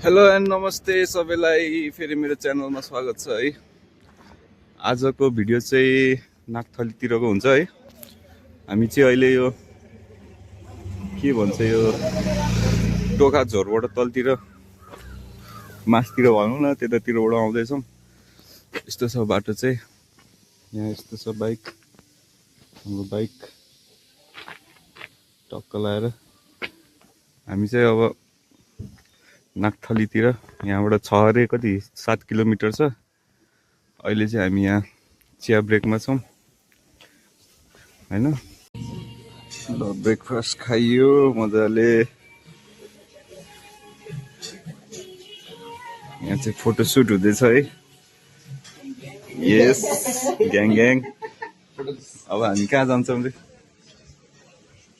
Hello and नमस्ते सबैलाई फेरि मेरो च्यानलमा स्वागत छ है। आजको भिडियो चाहिँ नागथलीतिरको हुन्छ है। हामी चाहिँ अहिले यो के भन्छ यो टोका झोरबाट तलतिर मासतिर भनौँ न त्यतातिरबाट आउँदैछौँ। यस्तो छ बाटो चाहिँ, यहाँ यस्तो छ बाइक, हाम्रो बाइक टक्क लाएर हामी चाहिँ अब नागथलीतिर, यहाँबाट छ अरे कति 7 किलोमिटर छ। अहिले चाहिँ हामी यहाँ चिया ब्रेकमा छौँ हैन। ल ब्रेकफास्ट खाइयो मजाले। यहाँ चाहिँ फोटोसुट हुँदैछ है। यस ग्याङ ग्याङ। अब हामी कहाँ जान्छौँ रे?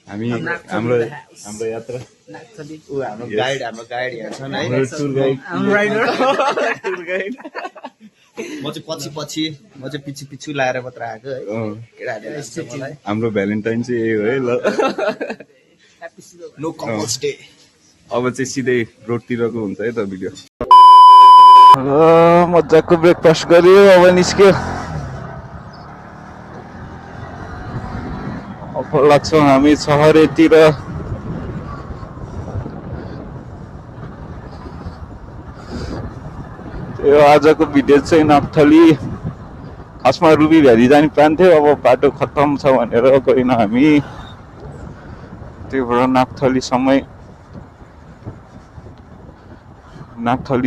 हामी हाम्रो यात्रा हाम्रो गाइड यहाँ छन् है। टुर गाइड म चाहिँ पछि म चाहिँ पछि लाएर मात्र आएको है। केटाहरूले हाम्रो भ्यालेन्टाइन चाहिँ यही हो है। ल नो कपल्स डे। अब चाहिँ सिधै रोडतिरको हुन्छ है त भिडियो। मजाको ब्रेकफास्ट गर्यो, अब निस्क्यो। अब लाग्छौँ हामी सहरतिर। त्यो आजको भिडियो चाहिँ नागथली, खासमा रुबी भ्याली जाने प्लान थियो। अब बाटो खत्तम छ भनेर गएन हामी। त्यही भएर नागथली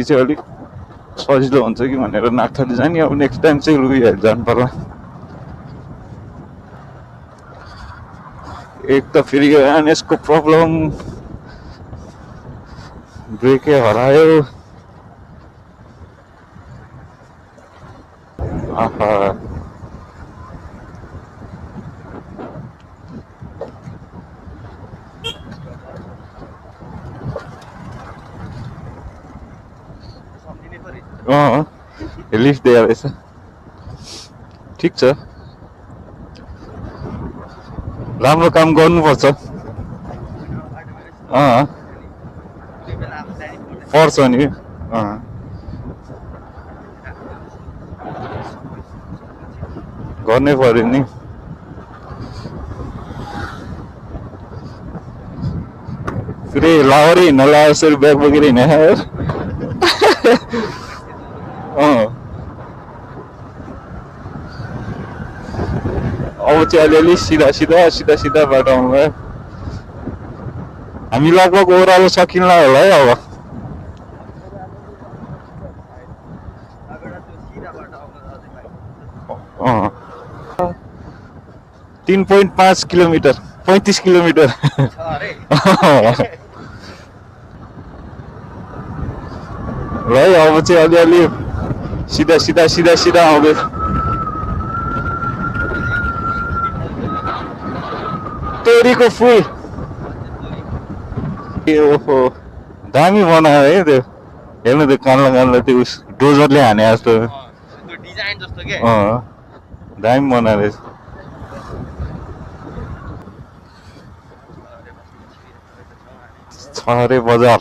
चाहिँ अलिक सजिलो हुन्छ कि भनेर नागथली जाने। अब नेक्स्ट टाइम चाहिँ रुबी भ्याली जानु पर्ला। एक त फेरि एनएसको प्रब्लम, ब्रेकै हरायो। आहा लिफ्ट दिएर रहेछ। ठिक छ, राम्रो काम गर्नुपर्छ। पर्छ नि। गर्नै पर्यो नि। पुरै लावरै हिँड्न लाएर यसरी ब्याग बोकेर हिँडेर अब चाहिँ अलिअलि सिधा बाटो आउँदा हामी लगभग ओह्रालो सकिन्ला होला है। अब 3.5 किलोमिटर, 35 किलोमिटर ल। अब चाहिँ अलिअलि सिधा आउँदै। तोरीको फुल ओहो दामी बनायो है त्यो। हेर्नु त्यो कान्ला त्यो डोजरले हाने जस्तो दामी बनाएर छहरे बजार।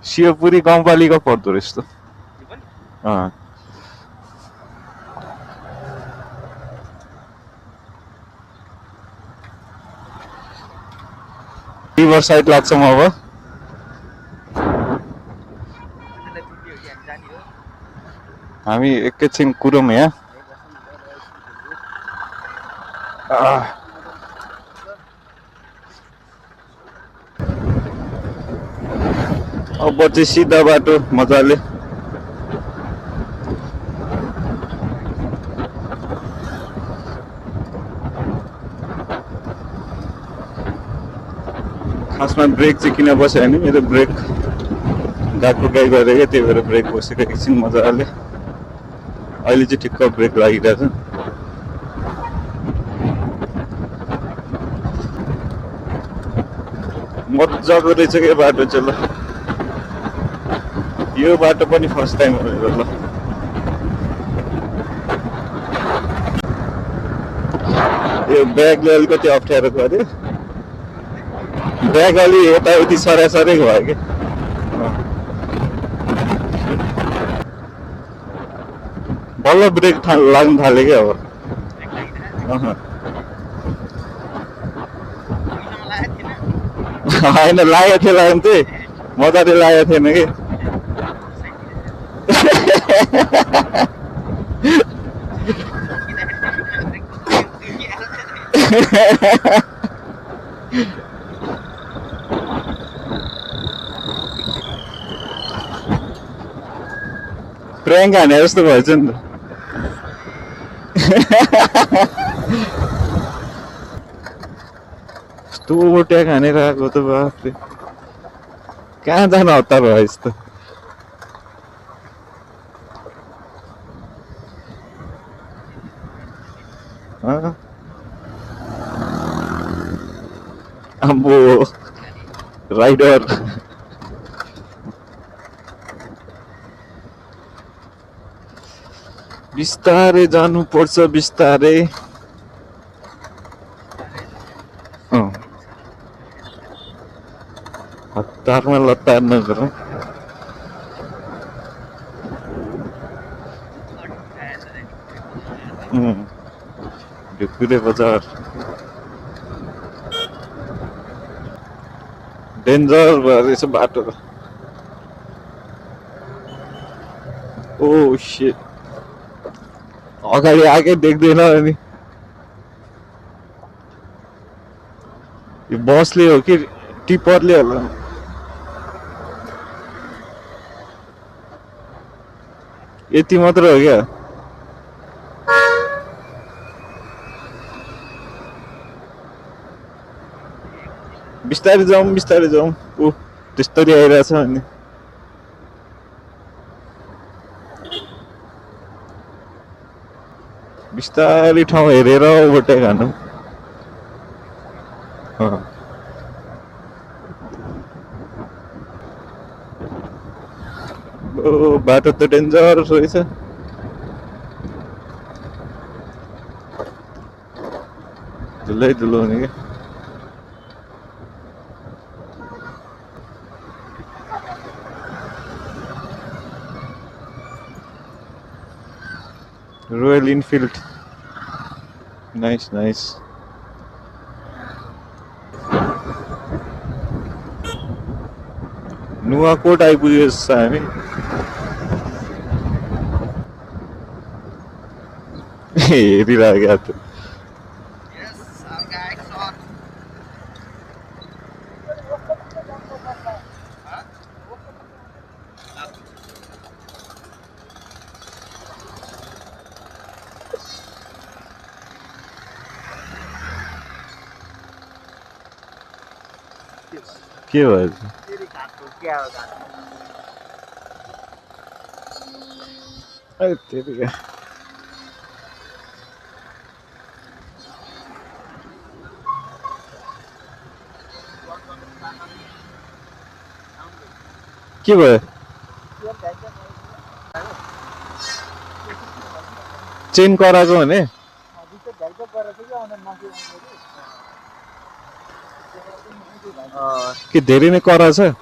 शिवपुरी गाउँपालिका पर्दो रहेछ त। रिभर साइड लाग्छौँ अब। हामी एकैछिन कुरौँ यहाँ। अब चाहिँ सिधा बाटो मजाले। खासमा ब्रेक चाहिँ किन बस्यो भने मेरो ब्रेक गएको गरेको, त्यही भएर ब्रेक बसेको एकछिन मजाले। अहिले चाहिँ ठिक्क ब्रेक लागिरहेछ। मजाको रहेछ क्या बाटो चाहिँ। ल यो बाटो पनि फर्स्ट टाइम हो। ल यो ब्यागले अलिकति अप्ठ्यारो गर्यो। ब्याग अलि यताउति सरासरै भयो कि। बल्ल ब्रेक लाग्नु थाल्यो क्या अब अहँ। होइन लागेको थियो लाग्नु त्यही मजाले लागेको थिएन कि प्र्याङ्क हाने जस्तो भएछ नि त यस्तो ट्याग हानेर आएको त बाफरे कहाँ जान हतार भयो यस्तो अम्बो राइडर बिस्तारै जानुपर्छ बिस्तारै हतारमा लतार नगर ढुकुरे बजार डेन्जर भयो रहेछ बाटो त ओ शिट अगाडि आएकै देख्दैन अनि यो बसले हो कि टिपरले होला यति मात्र हो क्या बिस्तारै जाउँ ऊ त्यस्तरी आइरहेछ अनि बिस्तारै ठाउँ हेरेर ओभरटेक हान्नु ओ बाटो त डेन्जर रहेछ धुलो हुने क्या रोयल इनफिल्ड नाइस नुवाकोट आइपुगेको छ हामी हेरिरहेको त के भयो तेरिका के भयो चेन कराएको भने के धेरै नै करा छ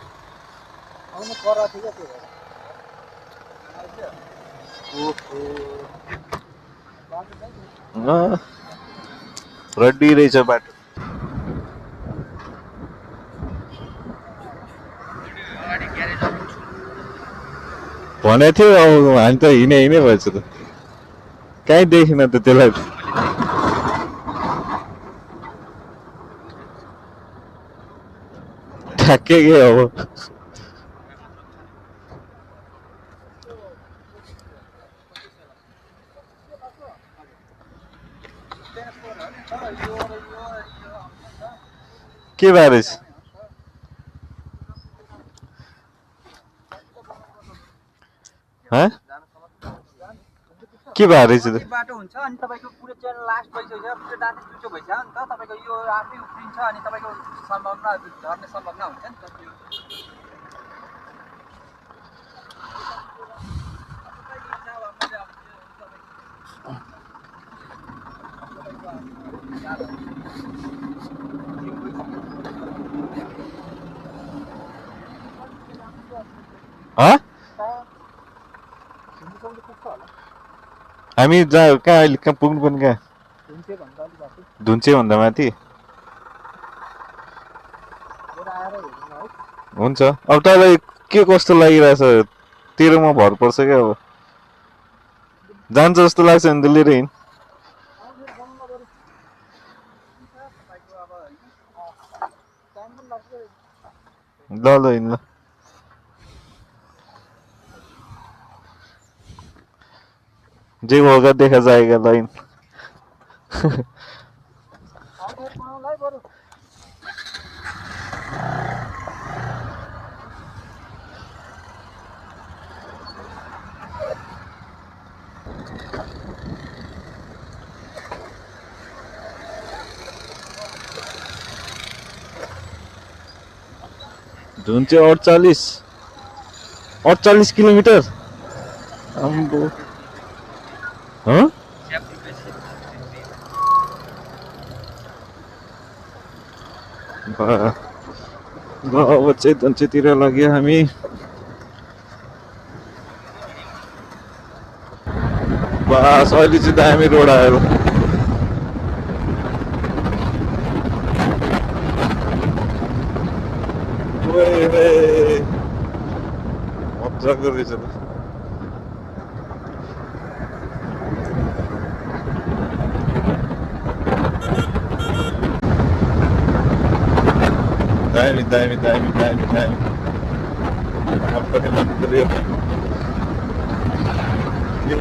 रड्डी रहेछ बाटो भनेको थियो अब हामी त हिँडे भएछ त कहीँ देखिन त त्यसलाई ठ्याक्कै के अब के बारे के बारे बाटो हुन्छ अनि तपाईको पुरै चेन लास्ट भइसक्यो पुरै दाँते चुच्चो भइसक्यो नि त तपाईको यो आफै उफ्रिन्छ अनि तपाईको सम्भावना झर्ने सम्भावना हुन्छ नि त हामी जहाँ कहाँ अहिले कहाँ पुग्नु पनि कहाँ हुन्थ्यो भन्दा अलिक बाटो धुन्चे भन्दा माथि लिएर आएर हेर्नु है। हुन्छ अब तपाईँलाई के कस्तो लागिरहेछ तेरोमा भर पर्छ क्या अब जान्छ जस्तो लाग्छ भने त लिएर हिँड आउँथ्यो गाउँमा बरु तपाईँको अब होइन टाइम पनि लाग्छ ल ल हिँड ल जे होगा देखा जाएगा लाइन आउँथ्यो बनाउनुलाई बरु धुन्चे 48 किलोमिटर अम्बो हँ अब चाहिँ धुन्चेतिर लाग्यो हामी बस अहिले चाहिँ दामी रोड आयो मजाको रहेछ त दामी दामी दामी दामी दामी अब पनि मन पर्यो के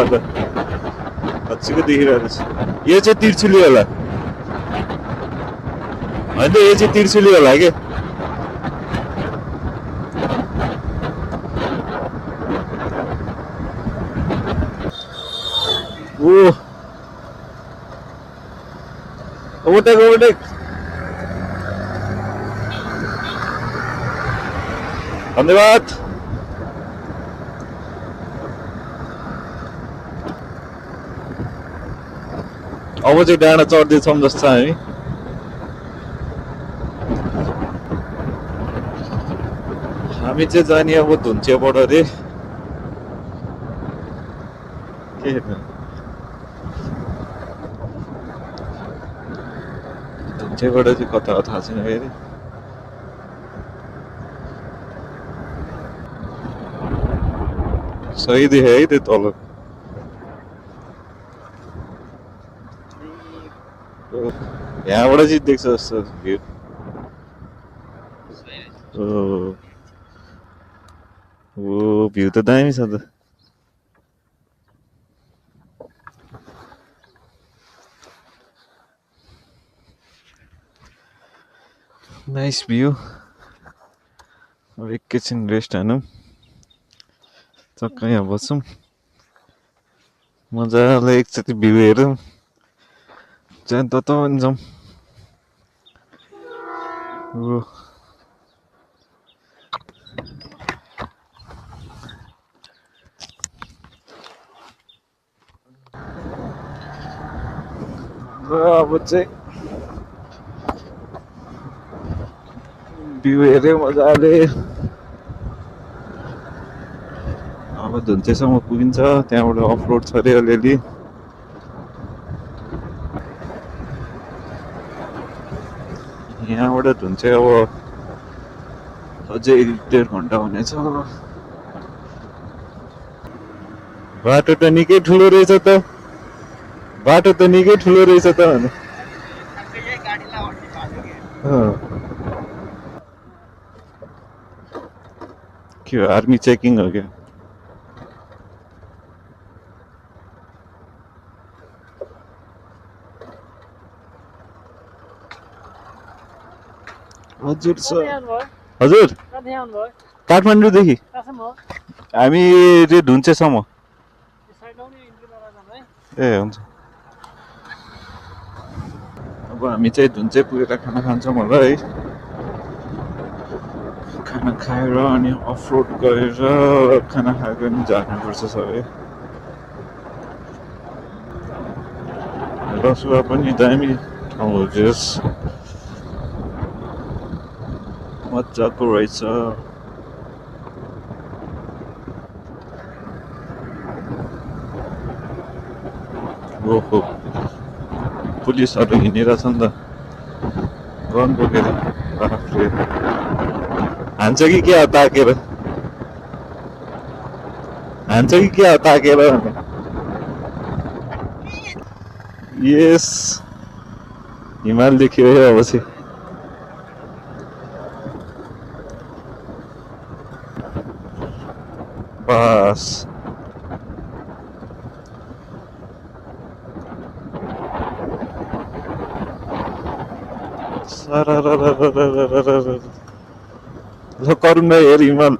गर्ने अच्छीको देखिरहेको छ यो चाहिँ तिर्चुली होला होइन त यो चाहिँ तिर्चुली होला के ओभरटेक ओभरटेक धन्यवाद अब चाहिँ डाँडा चढ्दैछौँ जस्तो छ हामी हामी चाहिँ जाने अब धुन्चेबाट अरे के धुन्चेबाट चाहिँ कता हो थाहा छैन फेरि सही देखेँ है त्यो तल यहाँबाट चाहिँ देख्छ जस्तो भ्यू ओ भ्यू त दामी छ त नाइस भ्यू अब एकैछिन रेस्ट हानौँ चक्क यहाँ बसौँ मजाले एकचोटि भ्यू हेरौँ जान त जाउँ अब चाहिँ भ्यू हेऱ्यो मजाले अब धुन्चेसम्म पुगिन्छ त्यहाँबाट अफ रोड छ अरे अलिअलि यहाँबाट धुन्चे अब अझै 1.5 घन्टा हुनेछ बाटो त निकै ठुलो रहेछ त बाटो त निकै ठुलो रहेछ त के हो आर्मी चेकिङ हो क्या हजुर सर हजुर काठमाडौँदेखि हामी धुन्चेसम्म ए हुन्छ अब हामी चाहिँ धुन्चे पुगेर खाना खान्छौँ होला है खाना खाएर अनि अफ रोड गरेर खाना खाएको नि झार्नुपर्छ सबै रसुवा पनि दामी ठाउँ हो जस मजाको रहेछ। ओहो पुलिसहरू हिँडिरहेछ नि त गन बोकेर। बाफ्रे हान्छ कि क्या ताकेर हान्छ कि क्या ताकेर। यस हिमाल देखियो है अब चाहिँ। बस ल करुण भाइ हेर हिमाल।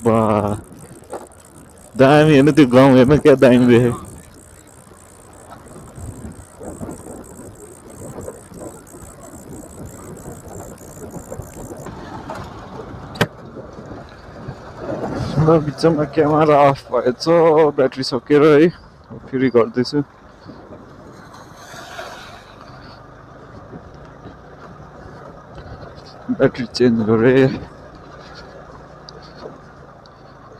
वाह दामी हेर्नु त्यो गाउँ हेर्नु क्या दामी देखेँ। ल बिचमा क्यामेरा अफ भएछ ब्याट्री सकेर है फेरि गर्दैछु। ब्याट्री चेन्ज गरेँ।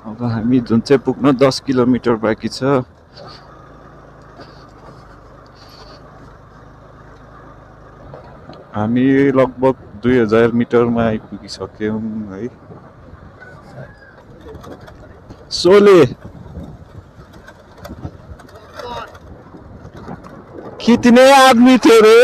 अब हामी जुन चाहिँ पुग्न 10 किलोमिटर बाँकी छ। हामी लगभग 2000 मिटरमा आइपुगिसक्यौँ है। सोले कितने आदमी थे रे?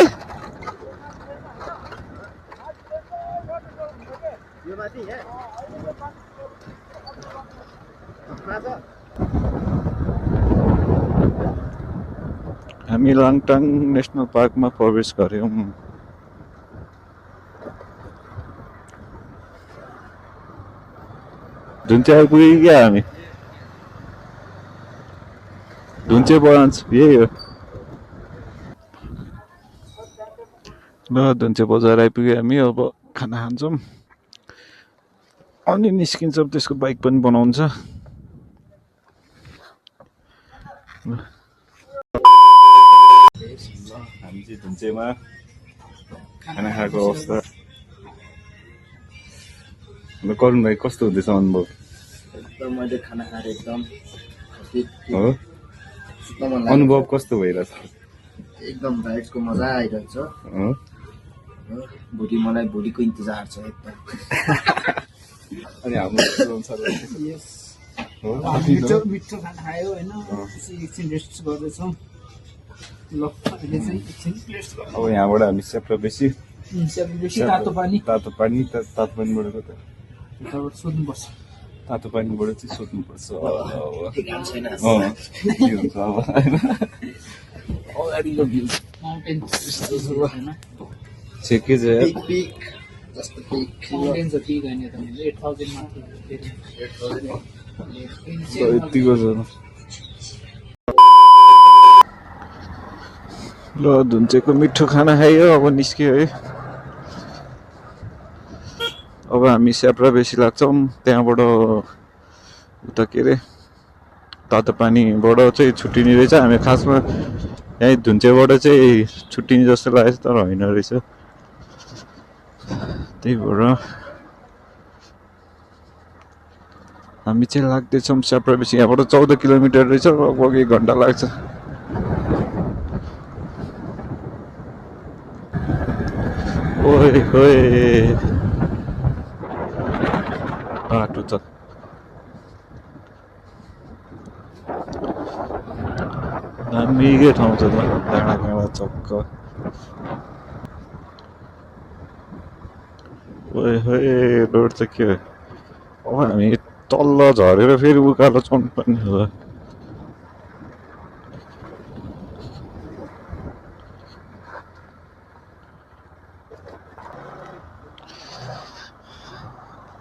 हामी लाङटाङ नेसनल पार्कमा प्रवेश गर्यौँ। धुन्चे आइपुग्यो क्या हामी? धुन्चे ब्रान्च यही हो। ल धुन्चे बजार आइपुग्यो हामी। अब खाना खान्छौँ अनि निस्किन्छौँ। त्यसको बाइक पनि बनाउँछ। हामी चाहिँ धुन्चेमा खाना खाएको अवस्था। करुण भाइ कस्तो हुँदैछ अनुभव? एकदम मैले खाना खाएर एकदम हो अनुभव कस्तो भइरहेछ? एकदम राइड्सको मजा आइरहेछ। भोलि मलाई भोलिको इन्तजार छ एकदम। अनि हाम्रो मिठो खाना खायो होइन एकछिन रेस्ट गर्दैछौँ। ल अहिले चाहिँ एकछिन रेस्ट गर्नु। अब यहाँबाट हामी सेप्रा बेसी तातो पानी तातो पानीबाट कता सोध्नुपर्छ। तातो पानीबाट चाहिँ सोध्नुपर्छ। छैन के हुन्छ अब अगाडिको भ्यू माउन्टेन्स छेके चाहिँ पिक जस्तो पिक माउन्टेन्स पिक होइन त 8000 माथि यतिको छ। ल धुन्चेको मिठो खाना खायो अब निस्क्यो है। अब हामी स्याप्रा बेसी लाग्छौँ। त्यहाँबाट उता के अरे तातो पानीबाट चाहिँ छुट्टिने रहेछ। हामी खासमा यहीँ धुन्चेबाट चाहिँ छुट्टिने जस्तो लागेको छ तर होइन रहेछ। त्यही भएर हामी चाहिँ लाग्दैछौँ स्याप्रा बेसी। यहाँबाट 14 किलोमिटर रहेछ। लगभग 1 घन्टा लाग्छ। ओए होए बाटो त दामीकै ठाउँ छ त डाँडा काँडा चक्क। ओए होए रोड त के हो? अब हामी तल्ल झरेर फेरि उकालो चढ्नु पर्ने होला।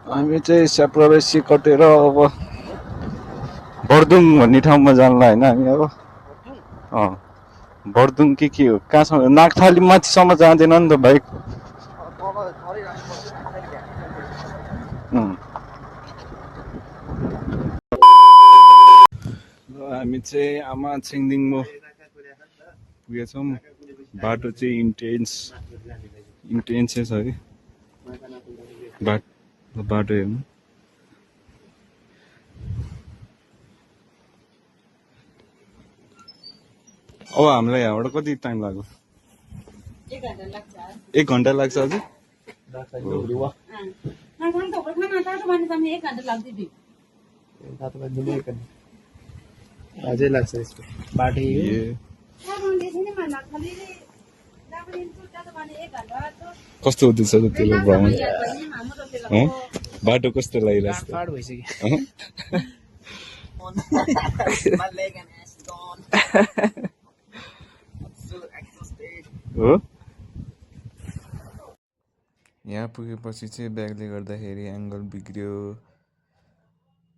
हामी चाहिँ स्याप्रा बेसी कटेर अब बर्दुङ भन्ने ठाउँमा जानला होइन हामी अब। बर्दुङ के हो कहाँसम्म? नागथाली माथिसम्म जाँदैन नि त बाइक। हामी चाहिँ आमा छिङदिङमो पुगेछौँ। बाटो चाहिँ इन्टेन्सै छ है। बाटो हेर्नु। अब हामीलाई यहाँबाट कति टाइम लाग्यो? 1 घन्टा लाग्छ अझै? अझै लाग्छ यसको बाटो कस्तो हुँदैछ त त्यसले भ्रमण? बाटो कस्तो लागिरहेको हो? यहाँ पुगेपछि चाहिँ ब्यागले गर्दाखेरि एङ्गल बिग्रियो,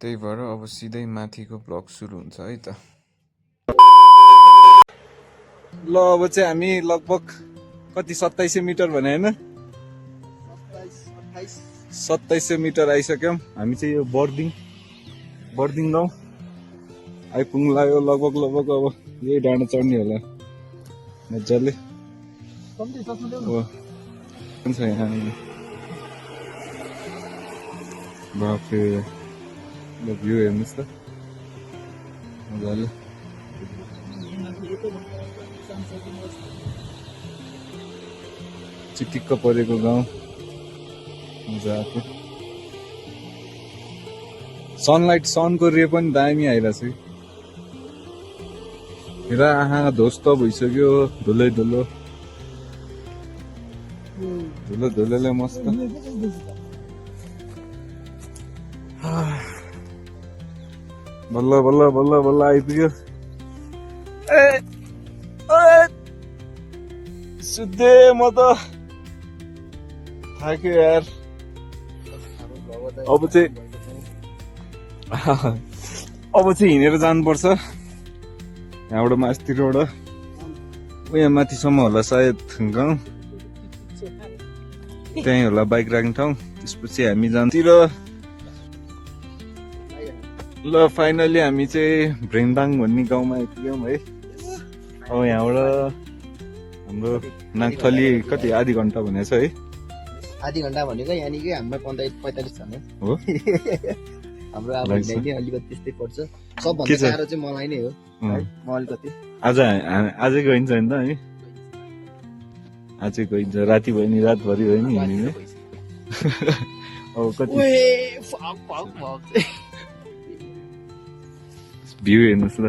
त्यही भएर अब सिधै माथिको ब्लग सुरु हुन्छ है त। ल अब चाहिँ हामी लगभग कति 2700 मिटर भने होइन, 2700 मिटर आइसक्यौँ। हामी चाहिँ यो बर्दिङ गाउँ आइपुग्नु लगभग अब यही डाँडा चढ्ने होला मजाले। छ यहाँ बाफ्रे भ्यू हेर्नुहोस् त मजाले। चिटिक्क परेको गाउँ मजाको। सनको रे पनि दामी आइरहेछ हेर। आहा ध्वस्त भइसक्यो, धुलोले मस्त। बल्ल आइपुग्यो। सुत्दे म त थाक्यो यार। अब चाहिँ हिँडेर जानुपर्छ यहाँबाट मास्तिरबाट यहाँ माथिसम्म होला सायद गाउँ, त्यहीँ होला बाइक राख्ने ठाउँ। त्यसपछि हामी जान्तिर। ल फाइनली हामी चाहिँ भ्रेङदाङ भन्ने गाउँमा आइपुग्यौँ है। अब यहाँबाट हाम्रो नागथली कति आधी घन्टा भनेको छ है? आधी घन्टा भनेको यहाँनिर हाम्रो 45 छ नि हो। हाम्रो अब अलिकति त्यस्तै पर्छ। सबभन्दा साह्रो चाहिँ मलाई नै हो। म अलिकति आजै गइन्छ नि त है? आजै गइन्छ। राति भयो नि, रातभरि भयो नि हिँड्ने। अब कति भ्यू हेर्नुहोस् ल।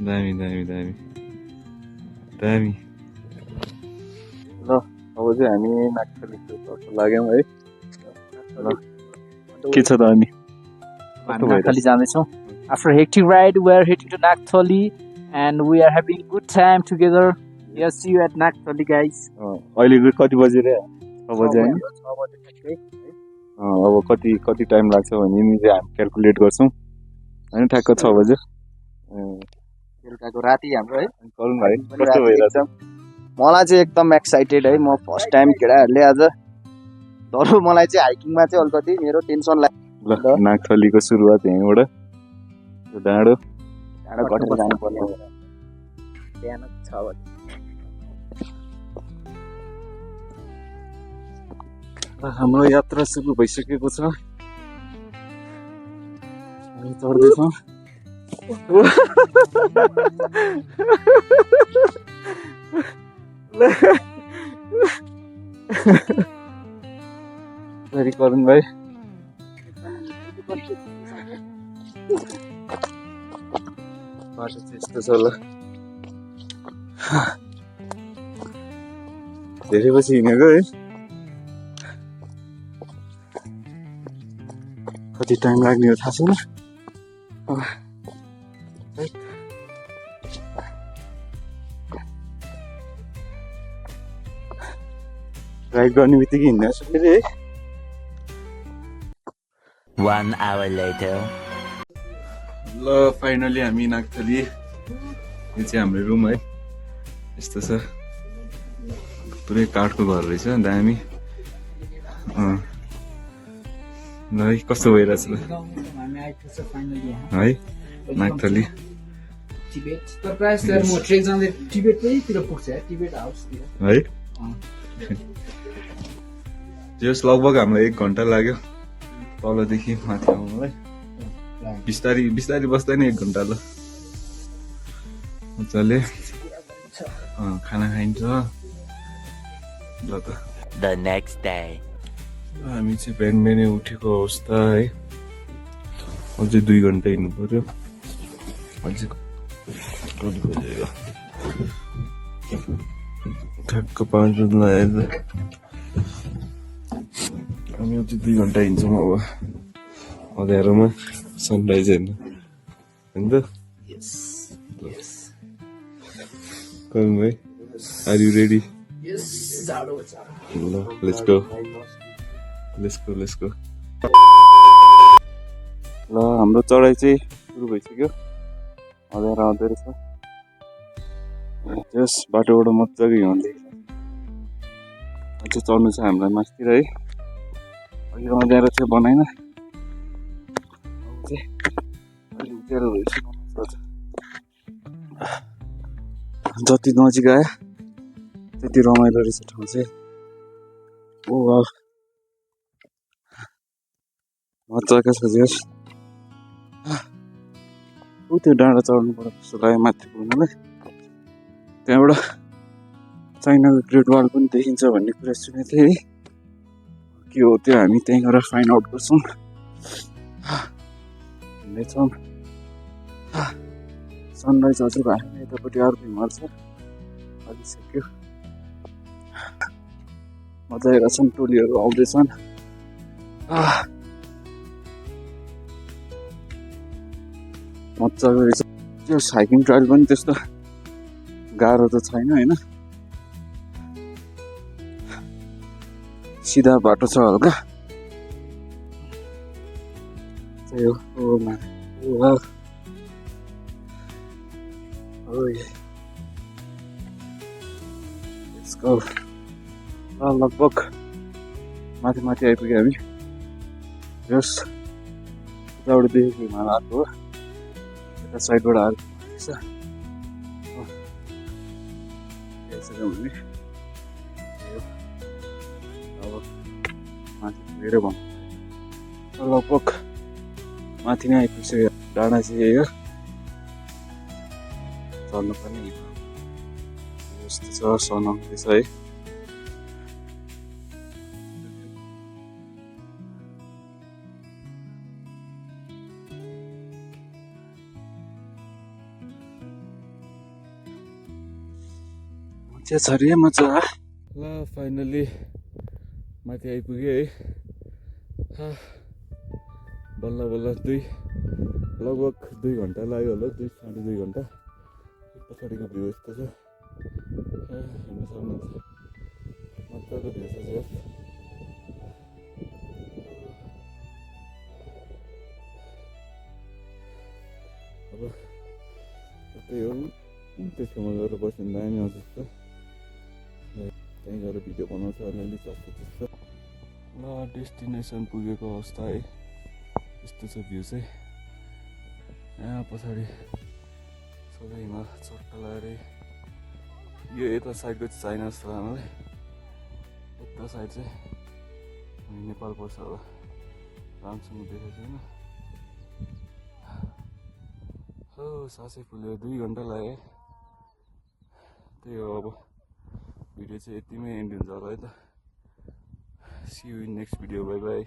दामी ल अब चाहिँ हामी नागथलीको लाग्यौँ है। के छ त अनि? नागथली जाँदैछौँ। After a hectic ride, we are heading to Naghthali and we are having a good time together. Yes, see you at Naghthali, guys. अहिले कति बजे रे? 6 बजे हैन? अब कति टाइम लाग्छ भने नि चाहिँ हामी क्याल्कुलेट गर्छौँ हैन। ठ्याक्क 6 बजे बेलुकाको राति हाम्रो है। करुण भाइ कस्तो भइरहेछ? मलाई चाहिँ एकदम एक्साइटेड है। म फर्स्ट टाइम केटाहरूले आज धरो मलाई चाहिँ हाइकिङमा चाहिँ अलिकति मेरो टेन्सन लाग्यो। ल नागथलीको सुरुवात यहीँबाट डाँडो कटेर जानुपर्ने बिहान 6 बजे। हाम्रो यात्रा सुरु भइसकेको छ। हामी चढ्दैछौँ। सरी करुण भाइ। बाटो चाहिँ यस्तो छ ल। धेरै पछि हिँडेको है। कति टाइम लाग्ने हो थाहा छैन। राइड गर्ने बित्तिकै हिँड्ने छु फेरि है। 1 hour later. ल फाइनली हामी नागथली। यो चाहिँ हाम्रो रुम है। यस्तो छ, पुरै काठको घर रहेछ, दामी। ल है कस्तो भइरहेछ ल हामी आइपुग्छ फाइनली यहाँ है नागथली टिबेट तर प्रायः जस्तो म ट्रेक जाँदै टिबेटैतिर पुग्छ यार टिबेट हाउसतिर है जस लगभग हामीलाई 1 घन्टा लाग्यो तलदेखि माथि आउनुलाई बिस्तारी बिस्तारी बस्दा नि 1 घन्टा ल मजाले खाना खाइन्छ ल त The next day. हामी चाहिँ बिहान बिहानै उठेको अवस्था है अझै 2 घन्टा हिँड्नु पर्यो अझै कति बजेको ठ्याक्क 5 बज्न लाग्यो हामी अझै 2 घन्टा हिँड्छौँ अब अँध्यारोमा सनराइज हेर्नु होइन त कम भाइ आर यु रेडी ल लेट्स गो ल हाम्रो चढाइ चाहिँ सुरु भइसक्यो अँध्यारो आउँदै रहेछ त्यस बाटोबाट मजाको हिँड्दै अझै चढ्नु छ हामीलाई मास्तिर है अघि अँध्यारो चाहिँ बनाएन उज्यालो भइसक्यो जति नजिक आयो त्यति रमाइलो रहेछ ठाउँ चाहिँ ओ वाह मजाको छ जस त्यो डाँडा चढ्नु पर्छ जस्तो लाग्यो माथि पुग्नलाई त्यहाँबाट चाइनाको ग्रेट वाल पनि देखिन्छ भन्ने कुरा सुनेको थिएँ है के हो त्यो हामी त्यहीँ गएर फाइन्ड आउट गर्छौँ हिँड्दैछौँ सनराइज अझै भएन यतापट्टि अर्को हिमाल छ आइसक्यो मजा आइरहेको छन् टोलीहरू आउँदैछन् मजाको रहेछ त्यो हाइकिङ ट्रायल पनि त्यस्तो गाह्रो त छैन होइन सिधा बाटो छ हल्का त्यही हो लगभग माथि माथि आइपुग्यो हामी जस उताबाट देखेको हिमाल आएको हो यता साइडबाट आएको भने अब माथि पुगेर भन्नु लगभग माथि नै आइपुग्यो डाँडा चाहिँ यही हो चल्नु पर्ने यस्तो छ सन आउँदैछ है मजा छ रे मजा ल फाइनली माथि आइपुग्यो है बल्ल बल्ल लगभग 2 घन्टा लाग्यो होला 2.5 घन्टा पछाडिको भ्यू यस्तो छ हेर्न सक्नुहुन्छ मजाको भ्यू छ अब त्यही हो त्यो ठाउँमा गएर बस्नु दामी आउँछ जस्तो त्यहीँ गएर भिडियो बनाउँछ अलिअलि जस्तो त्यस्तो ल डेस्टिनेसन पुगेको अवस्था है यस्तो छ भ्यू चाहिँ यहाँ पछाडि सबै हिमाल चट्टा लगाएर यो यता साइडको चाहिँ चाइना जस्तो लाग्यो मलाई यता साइड चाहिँ हामी नेपाल पर्छ होला राम्रोसँग देखेको छैन हो सासै फुल्यो 2 घन्टा लाग्यो त्यही हो अब भिडियो चाहिँ यतिमै एन्ड हुन्छ होला है त see you in next video bye by